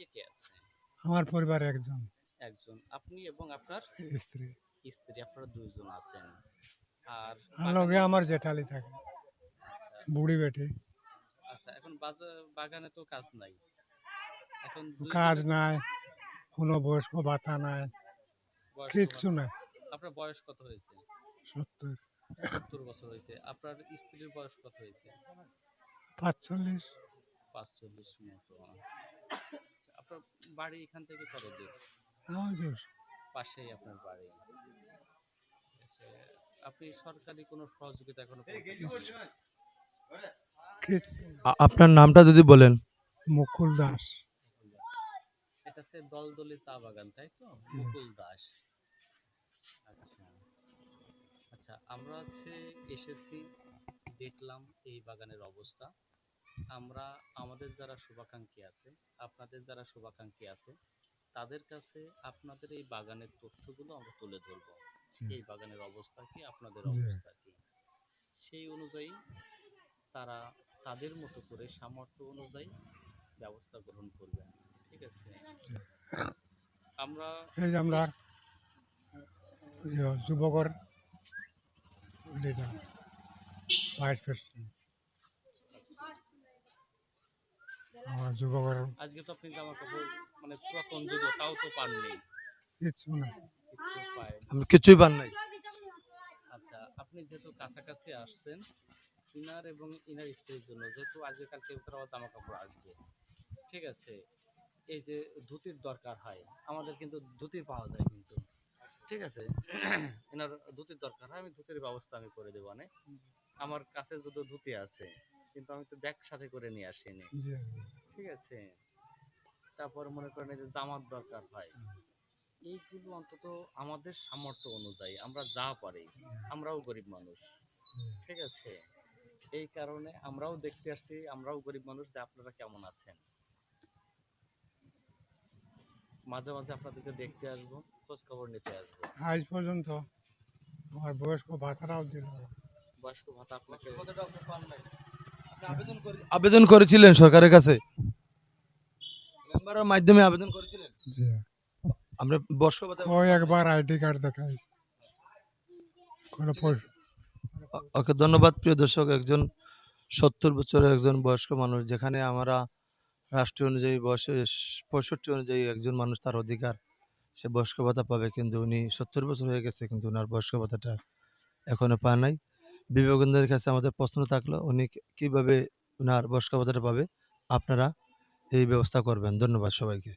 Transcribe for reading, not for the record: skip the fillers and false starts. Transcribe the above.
কে কে আছে? আমার পরিবারে একজন একজন আপনি এবং আপনার স্ত্রী। স্ত্রী, আপনারা ২ জন আছেন। আর আর লগে বাগানে আমার জেঠালি থাকে, আচ্ছা, বুড়ি বেটি। আচ্ছা এখন বাগানে তো কাজ নাই। এখন ২ কাজ জনে নাই, কোনো বয়স্ক ভাতা নাই, বয়স্ক কিচ্ছু ভাতা। নাই। আপনার বয়স কত হয়েছে? ৭০, ৭০ বছর হয়েছে। আপনার স্ত্রীর বয়স কত হয়েছে? ৪৫। ৪৫ মতো। আচ্ছা, আপনার বাড়ি এখান থেকে কত দূর? হুজুর, পাশেই আপনার বাড়ি। আচ্ছা, আপনি সরকারি কোনো সহযোগিতা এখনো পেয়েছেন? আপনার নামটা যদি বলেন। মুকুল দাস। এটা হচ্ছে দলদলি চা বাগান, তাই তো? মুকুল দাস। আচ্ছা, আচ্ছা আমরা হচ্ছে এসেছি, দেখলাম এই বাগানের অবস্থা। আমরা আমাদের যারা শুভাকাঙ্ক্ষী আছে, আপনাদের যারা শুভাকাঙ্ক্ষী আছে, তাদের কাছে আপনাদের এই বাগানের তথ্যগুলো আমরা তুলে ধরব। এই বাগানের অবস্থা কি, আপনাদের জি, অবস্থা কি, সেই অনুযায়ী তারা তাদের মতো করে সামর্থ্য অনুযায়ী ব্যবস্থা গ্রহণ করবেন। ঠিক আছে? আমরা এই যে আমরা চেষ্টা যুবকর লিডার, ভাইস প্রেসিডেন্ট। আমার যুবকর আজকে তো আপনি জামা কাপড় মানে পুরাতন যদিও তাও তো পাননি, কিচ্ছু নাই। কিচ্ছু পায়নি। আমি কিছুই পান নাই। আচ্ছা, আপনি যেহেতু কাছাকাছি আসছেন, ইনার এবং ইনার স্ত্রীর জন্য, যেহেতু আজকে কালকে ভিতরে আবার জামা কাপড় আসবে, ঠিক আছে? এই যে ধুতির দরকার হয়, আমাদের কিন্তু ধুতি পাওয়া যায় কিন্তু, ঠিক আছে? এনার ধুতির দরকার হয়, আমি ধুতির ব্যবস্থা আমি করে দেবো না। আমার কাছে যদিও ধুতি আছে, কিন্তু আমি তো ব্যাগ সাথে করে নিয়ে আসিনি, জি, ঠিক আছে? তারপর মনে করেন এই যে জামার দরকার হয়, এইগুলো অন্তত আমাদের সামর্থ্য অনুযায়ী আমরা যা পারি, আমরাও গরিব মানুষ, ঠিক আছে? এই কারণে আমরাও দেখতে আসছি, আমরাও গরিব মানুষ, যে আপনারা কেমন আছেন। মাঝে মাঝে আপনাদেরকে দেখতে আসবো, খোঁজ খবর নিতে আসবো। আজ পর্যন্ত আমার বয়স্ক ভাতাটাও দিল না। বয়স্ক ভাতা আপনাকে আবেদন করেছিলেন সরকারের কাছে? মেম্বারের মাধ্যমে আবেদন করেছিলেন? জি, আমরা বর্ষ ভাতা এখনো ওই পান নাই। একবার আইডি কার্ড দেখাই, কোনো ঠিক আছে। ওকে ধন্যবাদ। প্রিয় দর্শক, একজন ৭০ বছরের একজন বয়স্ক মানুষ, যেখানে আমরা রাষ্ট্রীয় অনুযায়ী বয়স ৬৫ অনুযায়ী একজন মানুষ তার অধিকার, সে বয়স্ক ভাতা পাবে, কিন্তু উনি ৭০ বছর হয়ে গেছে কিন্তু ওনার বয়স্ক ভাতাটা এখনো পায় নাই। বিবেকানন্দের কাছে আমাদের প্রশ্ন থাকলো, উনি কিভাবে ওনার বয়স্ক ভাতাটা পাবে? আপনারা এই ব্যবস্থা করবেন। ধন্যবাদ সবাইকে।